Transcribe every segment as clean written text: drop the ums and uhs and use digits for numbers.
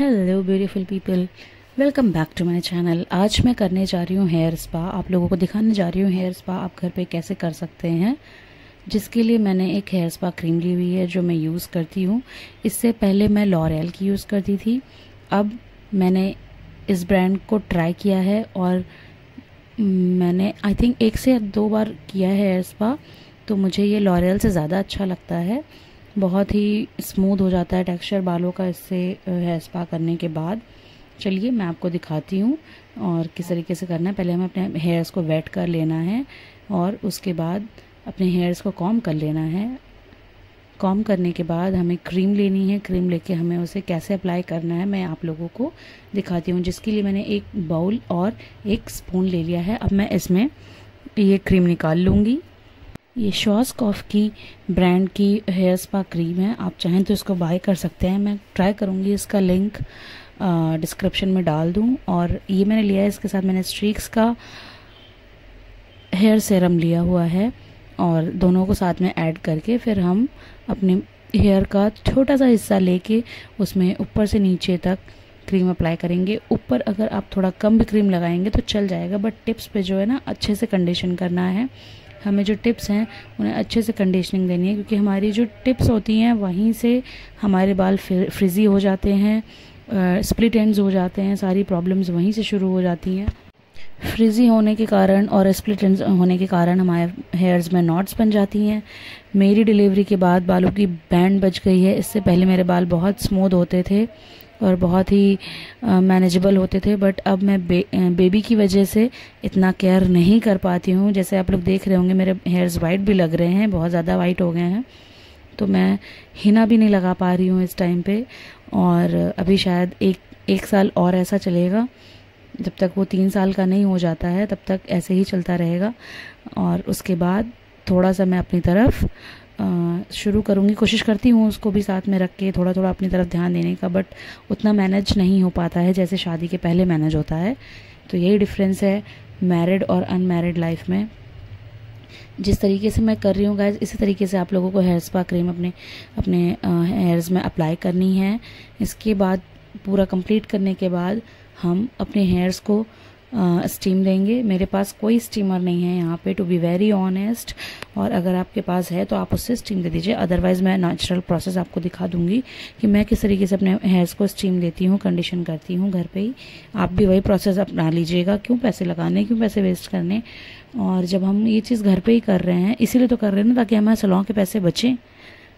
Hello beautiful people, welcome back to my channel. आज मैं करने जा रही हूँ हेयर स्पा। आप लोगों को दिखाने जा रही हूँ हेयर स्पा आप घर पे कैसे कर सकते हैं, जिसके लिए मैंने एक हेयर स्पा क्रीम ली हुई है जो मैं यूज़ करती हूँ। इससे पहले मैं लॉरियल की यूज़ करती थी। अब मैंने इस ब्रांड को ट्राई किया है और मैंने आई थिंक 1 से 2 बार किया है हेयर स्पा, तो मुझे ये लॉरियल से ज़्यादा अच्छा लगता है। बहुत ही स्मूथ हो जाता है टेक्सचर बालों का इससे हेयर स्पा करने के बाद। चलिए मैं आपको दिखाती हूँ और किस तरीके से करना है। पहले हमें अपने हेयर्स को वेट कर लेना है और उसके बाद अपने हेयर्स को कॉम्ब कर लेना है। कॉम्ब करने के बाद हमें क्रीम लेनी है। क्रीम लेके हमें उसे कैसे अप्लाई करना है मैं आप लोगों को दिखाती हूँ, जिसके लिए मैंने एक बाउल और एक स्पून ले लिया है। अब मैं इसमें ये क्रीम निकाल लूँगी। ये शॉस्कॉफ की ब्रांड की हेयर स्पा क्रीम है, आप चाहें तो इसको बाय कर सकते हैं। मैं ट्राई करूँगी इसका लिंक डिस्क्रिप्शन में डाल दूँ। और ये मैंने लिया है, इसके साथ मैंने स्ट्रीक्स का हेयर सीरम लिया हुआ है और दोनों को साथ में ऐड करके फिर हम अपने हेयर का छोटा सा हिस्सा लेके उसमें ऊपर से नीचे तक क्रीम अप्लाई करेंगे। ऊपर अगर आप थोड़ा कम भी क्रीम लगाएंगे तो चल जाएगा, बट टिप्स पे जो है ना अच्छे से कंडीशन करना है। हमें जो टिप्स हैं उन्हें अच्छे से कंडीशनिंग देनी है, क्योंकि हमारी जो टिप्स होती हैं वहीं से हमारे बाल फ्रिजी हो जाते हैं, स्प्लिट एंड्स हो जाते हैं, सारी प्रॉब्लम्स वहीं से शुरू हो जाती हैं। फ्रिजी होने के कारण और स्प्लिट एंड्स होने के कारण हमारे हेयर्स में नॉट्स बन जाती हैं। मेरी डिलीवरी के बाद बालों की बैंड बच गई है। इससे पहले मेरे बाल बहुत स्मूथ होते थे और बहुत ही मैनेजेबल होते थे, बट अब मैं बेबी की वजह से इतना केयर नहीं कर पाती हूँ। जैसे आप लोग देख रहे होंगे मेरे हेयर्स वाइट भी लग रहे हैं, बहुत ज़्यादा वाइट हो गए हैं, तो मैं हिना भी नहीं लगा पा रही हूँ इस टाइम पे। और अभी शायद एक साल और ऐसा चलेगा, जब तक वो 3 साल का नहीं हो जाता है तब तक ऐसे ही चलता रहेगा। और उसके बाद थोड़ा सा मैं अपनी तरफ शुरू करूँगी, कोशिश करती हूँ उसको भी साथ में रख के थोड़ा थोड़ा अपनी तरफ ध्यान देने का, बट उतना मैनेज नहीं हो पाता है जैसे शादी के पहले मैनेज होता है। तो यही डिफरेंस है मैरिड और अनमैरिड लाइफ में। जिस तरीके से मैं कर रही हूँ गाइस, इसी तरीके से आप लोगों को हेयर स्पा क्रीम अपने अपने हेयर्स में अप्लाई करनी है। इसके बाद पूरा कंप्लीट करने के बाद हम अपने हेयर्स को स्टीम देंगे। मेरे पास कोई स्टीमर नहीं है यहाँ पे, टू बी वेरी ऑनेस्ट, और अगर आपके पास है तो आप उससे स्टीम दे दीजिए। अदरवाइज़ मैं नेचुरल प्रोसेस आपको दिखा दूंगी कि मैं किस तरीके से अपने हेयर्स को स्टीम देती हूँ, कंडीशन करती हूँ घर पे ही। आप भी वही प्रोसेस अपना लीजिएगा, क्यों पैसे लगाने, क्यों पैसे वेस्ट करने। और जब हम ये चीज़ घर पर ही कर रहे हैं, इसीलिए तो कर रहे हैं ना, ताकि हमारे सैलून के पैसे बचें।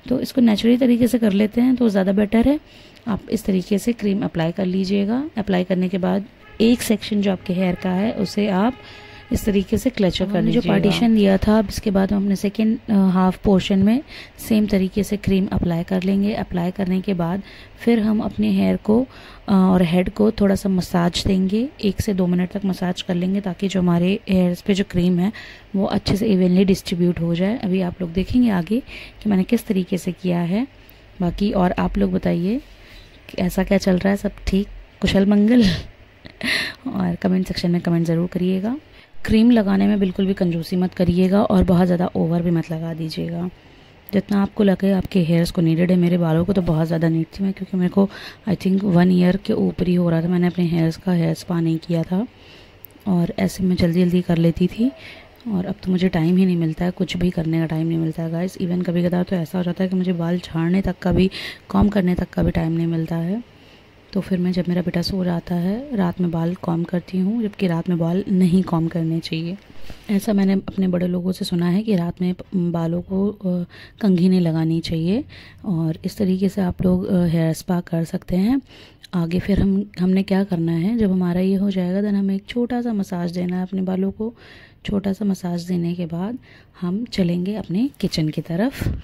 तो इसको नेचुरली तरीके से कर लेते हैं तो ज़्यादा बेटर है। आप इस तरीके से क्रीम अप्लाई कर लीजिएगा। अप्लाई करने के बाद एक सेक्शन जो आपके हेयर का है उसे आप इस तरीके से क्लचर कर लीजिएगा। जो पार्टीशन दिया था, अब इसके बाद हम अपने सेकेंड हाफ पोर्शन में सेम तरीके से क्रीम अप्लाई कर लेंगे। अप्लाई करने के बाद फिर हम अपने हेयर को और हेड को थोड़ा सा मसाज देंगे। 1 से 2 मिनट तक मसाज कर लेंगे, ताकि जो हमारे हेयर्स पे जो क्रीम है वो अच्छे से इवनली डिस्ट्रीब्यूट हो जाए। अभी आप लोग देखेंगे आगे कि मैंने किस तरीके से किया है। बाकी और आप लोग बताइए कि ऐसा क्या चल रहा है, सब ठीक, कुशल मंगल। और कमेंट सेक्शन में कमेंट ज़रूर करिएगा। क्रीम लगाने में बिल्कुल भी कंजूसी मत करिएगा और बहुत ज़्यादा ओवर भी मत लगा दीजिएगा। जितना आपको लगे आपके हेयर्स को नीडेड है। मेरे बालों को तो बहुत ज़्यादा नीड थी मैं, क्योंकि मेरे को आई थिंक 1 ईयर के ऊपर ही हो रहा था, मैंने अपने हेयर्स का हेयर स्पा नहीं किया था और ऐसे मैं जल्दी जल्दी कर लेती थी। और अब तो मुझे टाइम ही नहीं मिलता है, कुछ भी करने का टाइम नहीं मिलता है गाइस। इवन कभी कभार तो ऐसा हो जाता है कि मुझे बाल झाड़ने तक का भी, कॉम्ब करने तक का भी टाइम नहीं मिलता है। तो फिर मैं, जब मेरा बेटा सो जाता है, रात में बाल कॉम्ब करती हूँ, जबकि रात में बाल नहीं कॉम्ब करने चाहिए। ऐसा मैंने अपने बड़े लोगों से सुना है कि रात में बालों को कंघी नहीं लगानी चाहिए। और इस तरीके से आप लोग हेयर स्पा कर सकते हैं। आगे फिर हमने क्या करना है, जब हमारा ये हो जाएगा देन हमें एक छोटा सा मसाज देना है अपने बालों को। छोटा सा मसाज देने के बाद हम चलेंगे अपने किचन की तरफ।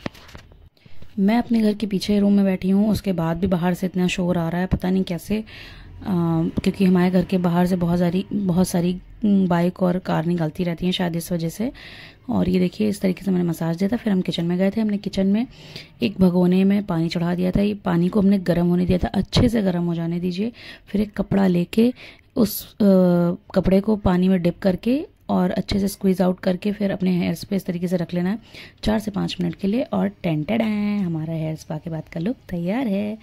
मैं अपने घर के पीछे रूम में बैठी हूँ, उसके बाद भी बाहर से इतना शोर आ रहा है, पता नहीं कैसे। क्योंकि हमारे घर के बाहर से बहुत सारी बाइक और कार निकलती रहती हैं, शायद इस वजह से। और ये देखिए इस तरीके से मैंने मसाज दिया था। फिर हम किचन में गए थे। हमने किचन में एक भगोने में पानी चढ़ा दिया था। ये पानी को हमने गर्म होने दिया था, अच्छे से गर्म हो जाने दीजिए। फिर एक कपड़ा लेके उस कपड़े को पानी में डिप करके और अच्छे से स्क्वीज़ आउट करके फिर अपने हेयर्स पे इस तरीके से रख लेना है 4 से 5 मिनट के लिए। और टेंटेड है, हमारा हेयर स्पा के बाद का लुक तैयार है।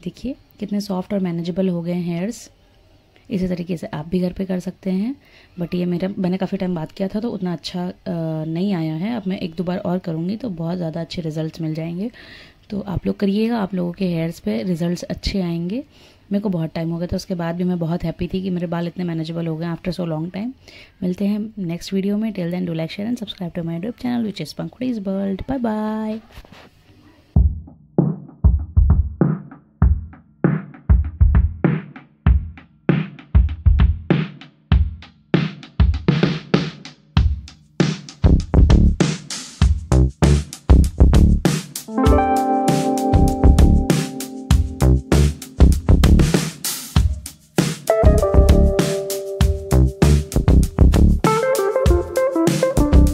देखिए कितने सॉफ्ट और मैनेजेबल हो गए हैं हेयर्स। इसी तरीके से आप भी घर पे कर सकते हैं। बट ये मैंने काफ़ी टाइम बाद किया था तो उतना अच्छा नहीं आया है। अब मैं 1-2 बार और करूँगी तो बहुत ज़्यादा अच्छे रिजल्ट्स मिल जाएंगे। तो आप लोग करिएगा, आप लोगों के हेयर्स पे रिजल्ट्स अच्छे आएंगे। मेरे को बहुत टाइम हो गया था, उसके बाद भी मैं बहुत हैप्पी थी कि मेरे बाल इतने मैनेजेबल हो गए आफ्टर सो लॉन्ग टाइम। मिलते हैं नेक्स्ट वीडियो में। Till then do like share and subscribe to my YouTube channel which is पंखुड़ीज़ वर्ल्ड। Bye bye.